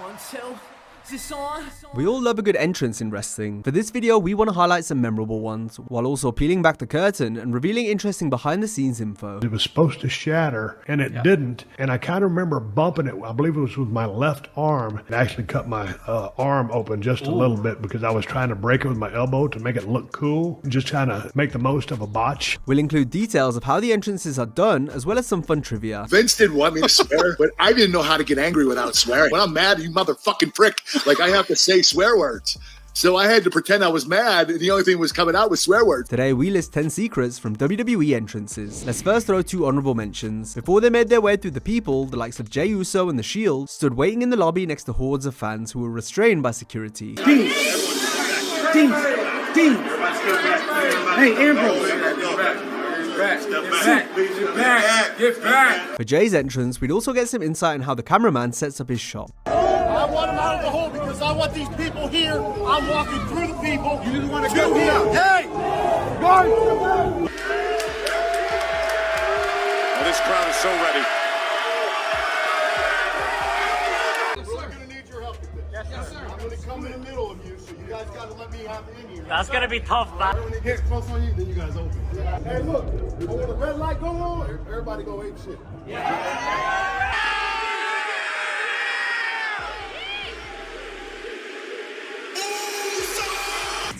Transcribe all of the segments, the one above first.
1, 2. Is this on? We all love a good entrance in wrestling. For this video, we want to highlight some memorable ones, while also peeling back the curtain and revealing interesting behind-the-scenes info. It was supposed to shatter, and it didn't. And I kind of remember bumping it. I believe it was with my left arm. It actually cut my arm open just a little bit because I was trying to break it with my elbow to make it look cool. Just trying to make the most of a botch. We'll include details of how the entrances are done, as well as some fun trivia. Vince didn't want me to swear, but I didn't know how to get angry without swearing. When I'm mad, you motherfucking prick, like I have to say swear words. So I had to pretend I was mad, and the only thing was coming out was swear words. Today we list 10 secrets from WWE entrances. Let's first throw 2 honorable mentions. Before they made their way through the people, the likes of Jey Uso and The Shield stood waiting in the lobby next to hordes of fans who were restrained by security. Dean! Hey, Ambrose! Get back! For Jay's entrance, we'd also get some insight on how the cameraman sets up his shot. I want him out of the hole because I want these people here. I'm walking through the people. You didn't want to go here. Hey! Guard! Well, this crowd is so ready. We're going to need your help with this. Yes, sir. I'm going to come in the middle of you, so you guys got to let me have it in here. That's going to be tough, man. When it gets close on you, then you guys open. Hey, look. When the red light go on, everybody go ape shit.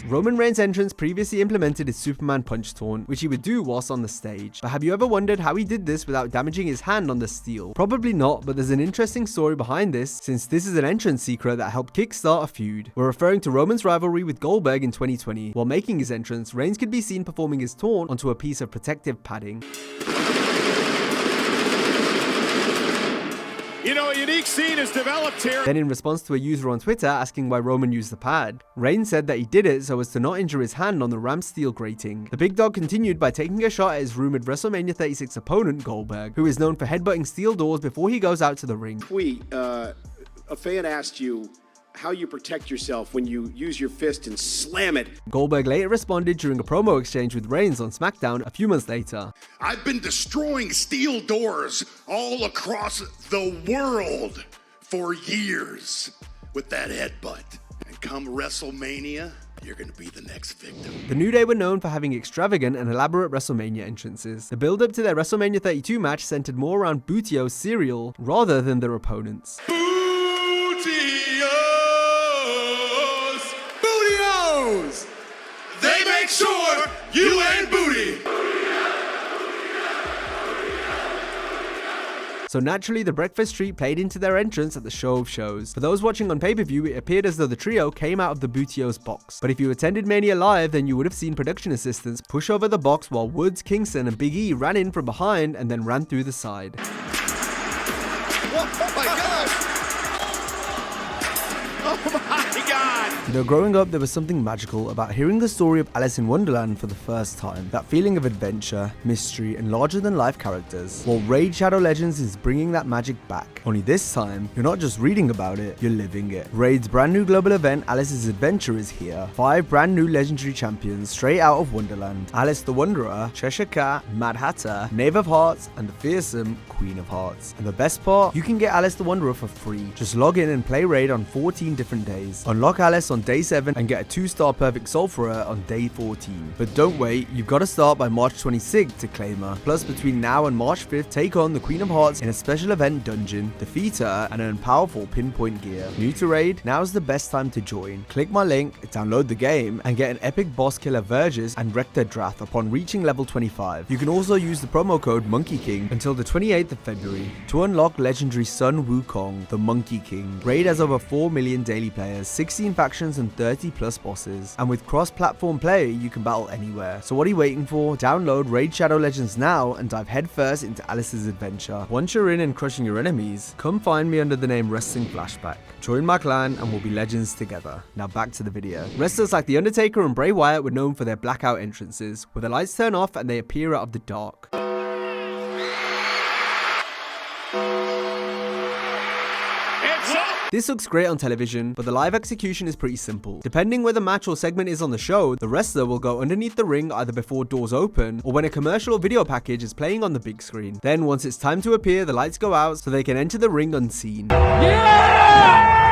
Roman Reigns' entrance previously implemented his Superman punch taunt, which he would do whilst on the stage. But have you ever wondered how he did this without damaging his hand on the steel? Probably not, but there's an interesting story behind this, since this is an entrance secret that helped kickstart a feud. We're referring to Roman's rivalry with Goldberg in 2020. While making his entrance, Reigns could be seen performing his taunt onto a piece of protective padding. You know, a unique scene is developed here. Then in response to a user on Twitter asking why Roman used the pad, Reigns said that he did it so as to not injure his hand on the ramp steel grating. The big dog continued by taking a shot at his rumored WrestleMania 36 opponent, Goldberg, who is known for headbutting steel doors before he goes out to the ring. Tweet, a fan asked you how you protect yourself when you use your fist and slam it. Goldberg later responded during a promo exchange with Reigns on SmackDown a few months later. I've been destroying steel doors all across the world for years with that headbutt. And come WrestleMania, you're going to be the next victim. The New Day were known for having extravagant and elaborate WrestleMania entrances. The build-up to their WrestleMania 32 match centered more around Bootio's cereal rather than their opponents. They make sure you ain't booty. So naturally, the breakfast treat played into their entrance at the show of shows. For those watching on pay-per-view, it appeared as though the trio came out of the Bootio's box. But if you attended Mania Live, then you would have seen production assistants push over the box while Woods, Kingston, and Big E ran in from behind and then ran through the side. Oh my gosh. Oh my God. You know, growing up, there was something magical about hearing the story of Alice in Wonderland for the first time. That feeling of adventure, mystery, and larger-than-life characters. Well, Raid Shadow Legends is bringing that magic back. Only this time, you're not just reading about it, you're living it. Raid's brand new global event, Alice's Adventure, is here. 5 brand new legendary champions straight out of Wonderland. Alice the Wanderer, Cheshire Cat, Mad Hatter, Knave of Hearts, and the fearsome Queen of Hearts. And the best part, you can get Alice the Wanderer for free. Just log in and play Raid on 14 different days. Unlock Alice on day 7 and get a 2-star perfect soul for her on day 14. But don't wait, you've got to start by March 26th to claim her. Plus, between now and March 5th, take on the Queen of Hearts in a special event dungeon, defeat her, and earn powerful pinpoint gear. New to Raid? Now's the best time to join. Click my link, download the game, and get an epic boss killer Vergis and Rector Drath upon reaching level 25. You can also use the promo code Monkey King until the 28th of February to unlock legendary Sun Wukong, the Monkey King. Raid has over 4 million daily players, 16 factions, and 30 plus bosses. And with cross-platform play, you can battle anywhere. So what are you waiting for? Download Raid Shadow Legends now and dive headfirst into Alice's adventure. Once you're in and crushing your enemies, come find me under the name Wrestling Flashback. Join my clan and we'll be legends together. Now back to the video. Wrestlers like The Undertaker and Bray Wyatt were known for their blackout entrances, where the lights turn off and they appear out of the dark. This looks great on television, but the live execution is pretty simple. Depending where the match or segment is on the show, the wrestler will go underneath the ring either before doors open or when a commercial or video package is playing on the big screen. Then once it's time to appear, the lights go out so they can enter the ring unseen. Yeah!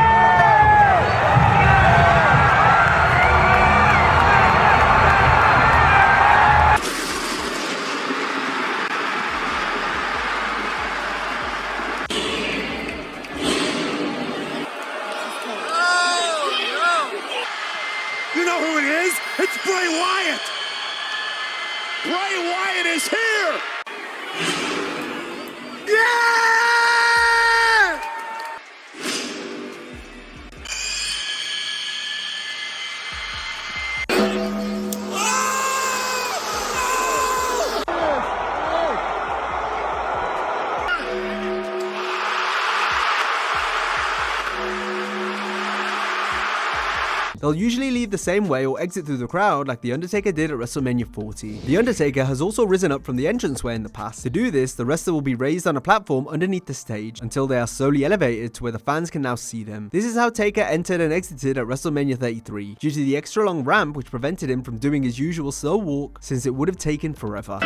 It's Bray Wyatt! Bray Wyatt is here! Yeah! They'll usually leave the same way or exit through the crowd like The Undertaker did at WrestleMania 40. The Undertaker has also risen up from the entranceway in the past. To do this, the wrestler will be raised on a platform underneath the stage until they are slowly elevated to where the fans can now see them. This is how Taker entered and exited at WrestleMania 33, due to the extra long ramp which prevented him from doing his usual slow walk, since it would have taken forever.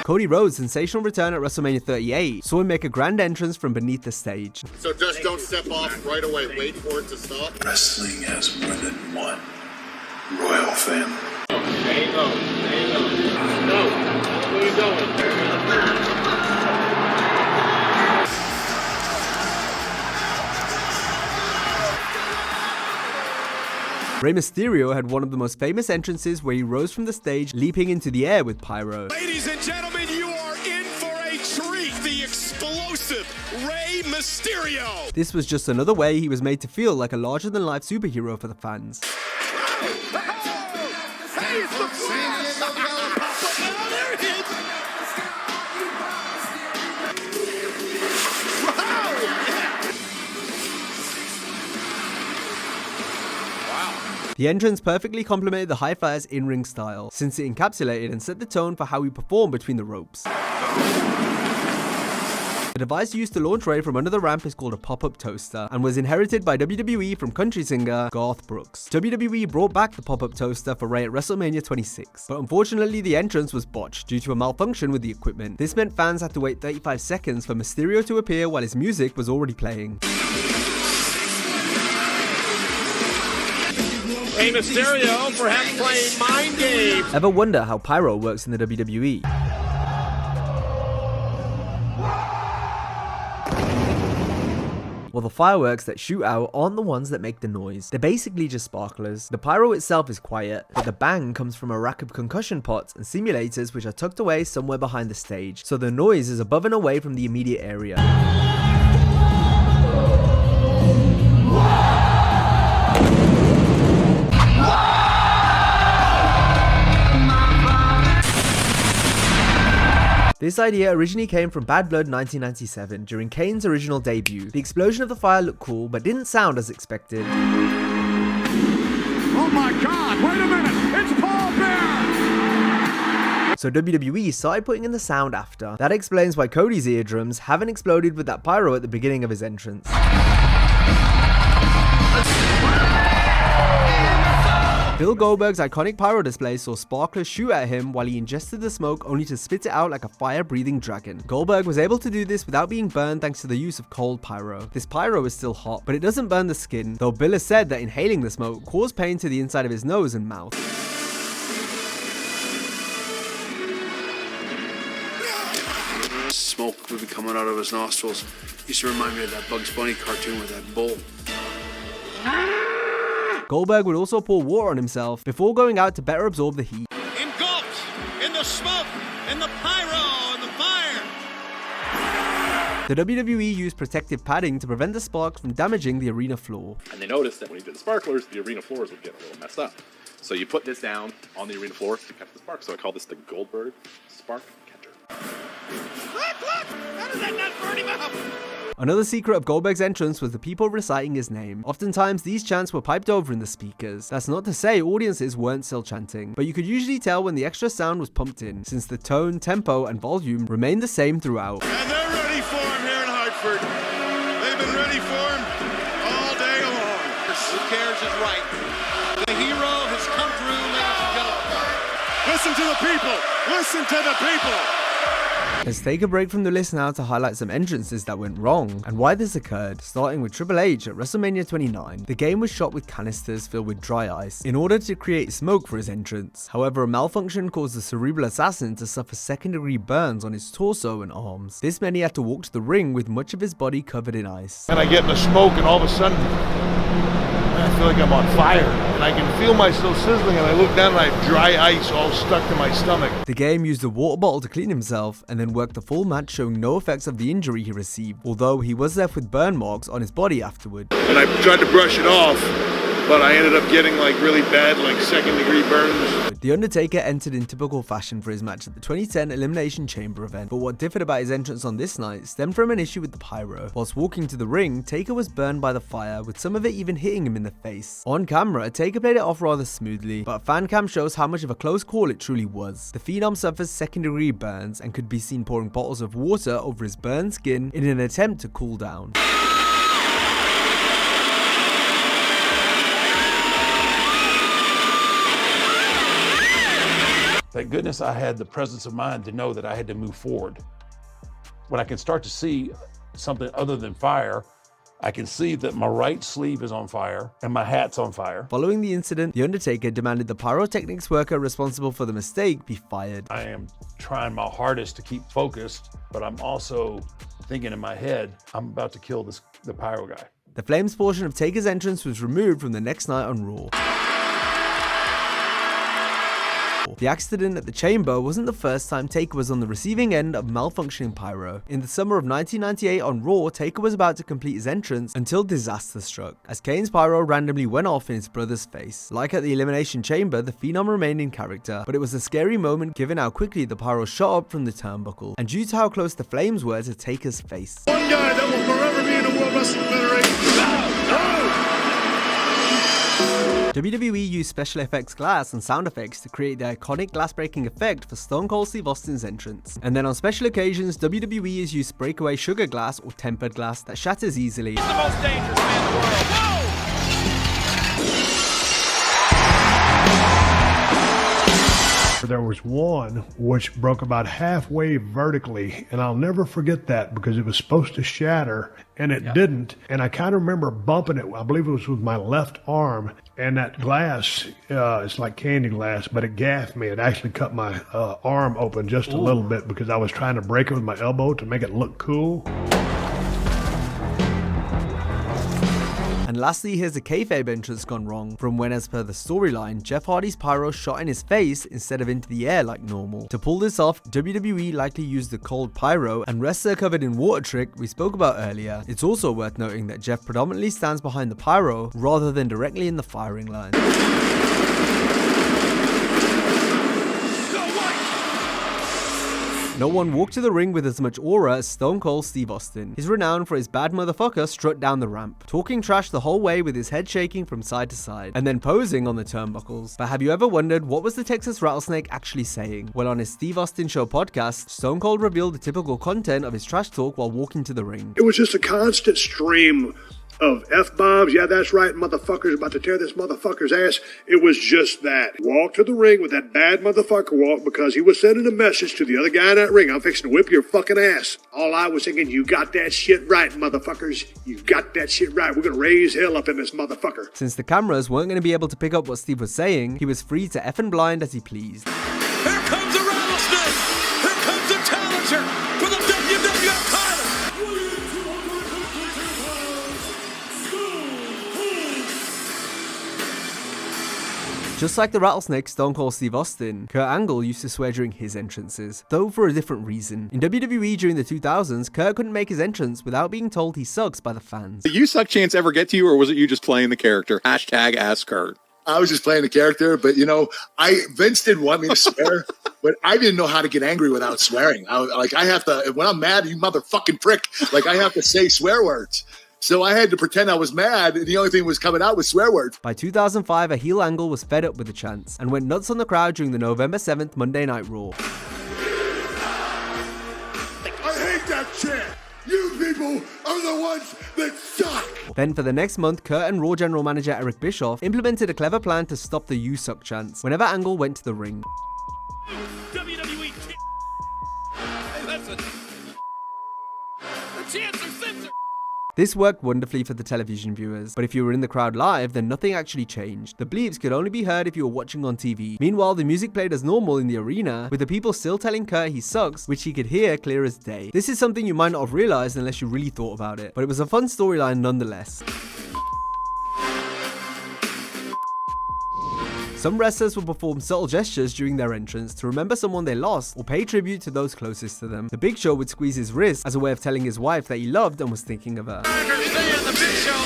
Cody Rhodes' sensational return at WrestleMania 38 saw him make a grand entrance from beneath the stage. So just don't step off right away. Wait for it to stop. Wrestling has more than one royal family. There you go. There you go. No. Where you going? Rey Mysterio had one of the most famous entrances where he rose from the stage, leaping into the air with pyro. Ladies and gentlemen, you are in for a treat. The explosive Rey Mysterio. This was just another way he was made to feel like a larger-than-life superhero for the fans. Hey, it's the there it is. The entrance perfectly complemented the High Flyer's in-ring style, since it encapsulated and set the tone for how he performed between the ropes. The device used to launch Rey from under the ramp is called a pop-up toaster, and was inherited by WWE from country singer Garth Brooks. WWE brought back the pop-up toaster for Rey at WrestleMania 26, but unfortunately the entrance was botched due to a malfunction with the equipment. This meant fans had to wait 35 seconds for Mysterio to appear while his music was already playing. Rey Mysterio perhaps playing mind games. Ever wonder how pyro works in the WWE? Well, the fireworks that shoot out aren't the ones that make the noise. They're basically just sparklers. The pyro itself is quiet, but the bang comes from a rack of concussion pots and simulators which are tucked away somewhere behind the stage, so the noise is above and away from the immediate area. This idea originally came from Bad Blood 1997 during Kane's original debut. The explosion of the fire looked cool but didn't sound as expected. Oh my God, wait a minute, it's Paul Bear! So WWE started putting in the sound after. That explains why Cody's eardrums haven't exploded with that pyro at the beginning of his entrance. Bill Goldberg's iconic pyro display saw sparklers shoot at him while he ingested the smoke only to spit it out like a fire-breathing dragon. Goldberg was able to do this without being burned thanks to the use of cold pyro. This pyro is still hot, but it doesn't burn the skin, though Bill has said that inhaling the smoke caused pain to the inside of his nose and mouth. Smoke would be coming out of his nostrils. Used to remind me of that Bugs Bunny cartoon with that bull. Goldberg would also pour water on himself before going out to better absorb the heat. Engulfed in the smoke, in the pyro, in the fire. The WWE used protective padding to prevent the sparks from damaging the arena floor. And they noticed that when you did the sparklers, the arena floors would get a little messed up. So you put this down on the arena floor to catch the sparks. So I call this the Goldberg Spark Catcher. Look! How does that not burn him up? Another secret of Goldberg's entrance was the people reciting his name. Oftentimes, these chants were piped over in the speakers. That's not to say audiences weren't still chanting, but you could usually tell when the extra sound was pumped in, since the tone, tempo, and volume remained the same throughout. And they're ready for him here in Hartford. They've been ready for him all day long. Who cares is right. The hero has come through, ladies and gentlemen. Listen to the people. Listen to the people. Let's take a break from the list now to highlight some entrances that went wrong and why this occurred, starting with Triple H at WrestleMania 29. The game was shot with canisters filled with dry ice in order to create smoke for his entrance. However, a malfunction caused the cerebral assassin to suffer second-degree burns on his torso and arms. This meant he had to walk to the ring with much of his body covered in ice. And I get in the smoke, and all of a sudden, I feel like I'm on fire, and I can feel myself sizzling, and I look down and I have dry ice all stuck to my stomach. The game used a water bottle to clean himself and then worked the full match showing no effects of the injury he received, although he was left with burn marks on his body afterward. And I tried to brush it off, but I ended up getting like really bad, like second-degree burns. The Undertaker entered in typical fashion for his match at the 2010 Elimination Chamber event, but what differed about his entrance on this night stemmed from an issue with the pyro. Whilst walking to the ring, Taker was burned by the fire, with some of it even hitting him in the face. On camera, Taker played it off rather smoothly, but fan cam shows how much of a close call it truly was. The Phenom suffers second-degree burns and could be seen pouring bottles of water over his burned skin in an attempt to cool down. Thank goodness I had the presence of mind to know that I had to move forward. When I can start to see something other than fire, I can see that my right sleeve is on fire and my hat's on fire. Following the incident, The Undertaker demanded the pyrotechnics worker responsible for the mistake be fired. I am trying my hardest to keep focused, but I'm also thinking in my head, I'm about to kill the pyro guy. The Flames portion of Taker's entrance was removed from the next night on Raw. The accident at the chamber wasn't the first time Taker was on the receiving end of malfunctioning pyro. In the summer of 1998 on Raw, Taker was about to complete his entrance until disaster struck, as Kane's pyro randomly went off in his brother's face. Like at the Elimination Chamber, the Phenom remained in character, but it was a scary moment given how quickly the pyro shot up from the turnbuckle, and due to how close the flames were to Taker's face. One guy that will forever be in the World Wrestling Federation. WWE used special effects glass and sound effects to create the iconic glass-breaking effect for Stone Cold Steve Austin's entrance. And then on special occasions, WWE has used breakaway sugar glass or tempered glass that shatters easily. He's the most dangerous man in the world. Whoa! There was one which broke about halfway vertically, and I'll never forget that because it was supposed to shatter, and it didn't. And I kind of remember bumping it. I believe it was with my left arm, and that glass, it's like candy glass, but it gaffed me. It actually cut my arm open just a little bit because I was trying to break it with my elbow to make it look cool. And lastly, here's a kayfabe entrance gone wrong, from when, as per the storyline, Jeff Hardy's pyro shot in his face instead of into the air like normal. To pull this off, WWE likely used the cold pyro and wrestler covered in water trick we spoke about earlier. It's also worth noting that Jeff predominantly stands behind the pyro rather than directly in the firing line. No one walked to the ring with as much aura as Stone Cold Steve Austin. He's renowned for his bad motherfucker strut down the ramp, talking trash the whole way with his head shaking from side to side, and then posing on the turnbuckles. But have you ever wondered what was the Texas Rattlesnake actually saying? Well, on his Steve Austin Show podcast, Stone Cold revealed the typical content of his trash talk while walking to the ring. It was just a constant stream of F-bombs. Yeah, that's right, motherfucker's about to tear this motherfucker's ass. It was just that. Walk to the ring with that bad motherfucker walk because he was sending a message to the other guy in that ring. I'm fixing to whip your fucking ass. All I was thinking, you got that shit right, motherfuckers. You got that shit right. We're gonna raise hell up in this motherfucker. Since the cameras weren't going to be able to pick up what Steve was saying, he was free to effing blind as he pleased. Here comes the rattlesnake! Here comes the challenger for the WWF title! Just like the Rattlesnake Stone Cold Steve Austin, Kurt Angle used to swear during his entrances, though for a different reason. In WWE during the 2000s, Kurt couldn't make his entrance without being told he sucks by the fans. Did you suck chance ever get to you, or was it you just playing the character? Hashtag Ask Kurt. I was just playing the character, but Vince didn't want me to swear, but I didn't know how to get angry without swearing. I have to, when I'm mad, you motherfucking prick, I have to say swear words. So I had to pretend I was mad, and the only thing was coming out was swear words. By 2005, a heel Angle was fed up with the chants and went nuts on the crowd during the November 7th Monday Night Raw. I hate that chant. You people are the ones that suck. Then for the next month, Kurt and Raw General Manager Eric Bischoff implemented a clever plan to stop the "You Suck" chants whenever Angle went to the ring. WWE. lesson. The chants are censored. This worked wonderfully for the television viewers, but if you were in the crowd live, then nothing actually changed. The bleeps could only be heard if you were watching on TV. Meanwhile, the music played as normal in the arena, with the people still telling Kurt he sucks, which he could hear clear as day. This is something you might not have realized unless you really thought about it, but it was a fun storyline nonetheless. Some wrestlers would perform subtle gestures during their entrance to remember someone they lost or pay tribute to those closest to them. The Big Show would squeeze his wrist as a way of telling his wife that he loved and was thinking of her. The Big Show,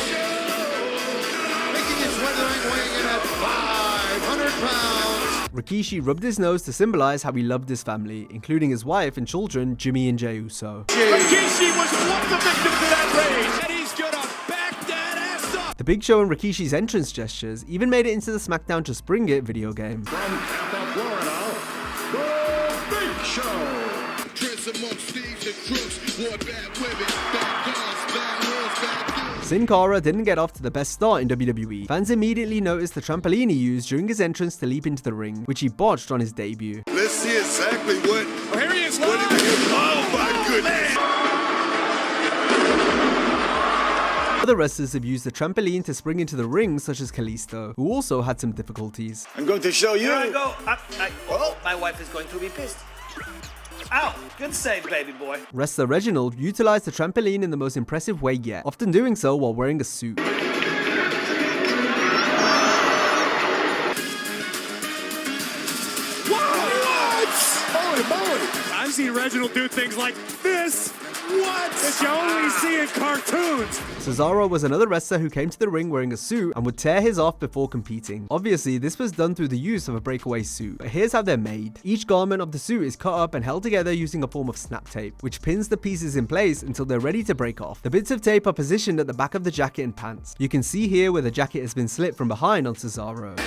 making his weathering weighing in at 500 pounds. Rikishi rubbed his nose to symbolize how he loved his family, including his wife and children, Jimmy and Jey Uso. Rikishi was one of the victims of that rage, and he's gonna back that ass up. The Big Show and Rikishi's entrance gestures even made it into the SmackDown Just Bring It video game. From Tampa, Florida, the Big Show. Sin Cara didn't get off to the best start in WWE. Fans immediately noticed the trampoline he used during his entrance to leap into the ring, which he botched on his debut. Let's see exactly what. Oh, here he is live. Oh my goodness. Other wrestlers have used the trampoline to spring into the ring, such as Kalisto, who also had some difficulties. I'm going to show you. Here I go. Oh, my wife is going to be pissed. Ow, good save, baby boy. Wrestler Reginald utilized the trampoline in the most impressive way yet, often doing so while wearing a suit. What? Holy moly! I've seen Reginald do things like this. What? That you only see in cartoons. Cesaro was another wrestler who came to the ring wearing a suit and would tear his off before competing. Obviously, this was done through the use of a breakaway suit, but here's how they're made. Each garment of the suit is cut up and held together using a form of snap tape, which pins the pieces in place until they're ready to break off. The bits of tape are positioned at the back of the jacket and pants. You can see here where the jacket has been slit from behind on Cesaro.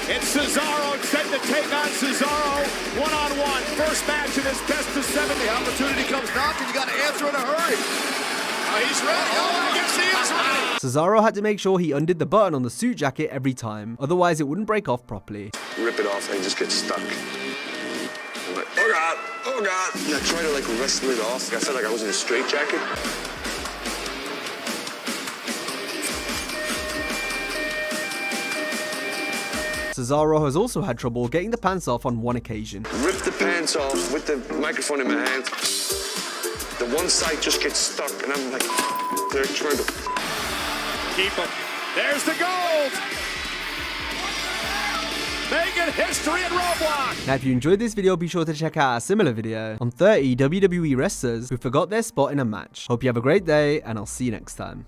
It's Cesaro set to take on Cesaro one-on-one. First match of this best of 7. The opportunity comes knocking. You got to answer in a hurry. He's ready. Oh, I guess he is ready. Cesaro had to make sure he undid the button on the suit jacket every time, otherwise it wouldn't break off properly. Rip it off and just get stuck. I'm like, oh God, oh God. And I try to like wrestle it off. Like I felt like I was in a straitjacket. Cesaro has also had trouble getting the pants off on one occasion. Rip the pants off with the microphone in my hand. The one side just gets stuck, and I'm like, they're trying to keep him. There's the gold. Making history at Roblox. Now, if you enjoyed this video, be sure to check out a similar video on 30 WWE wrestlers who forgot their spot in a match. Hope you have a great day, and I'll see you next time.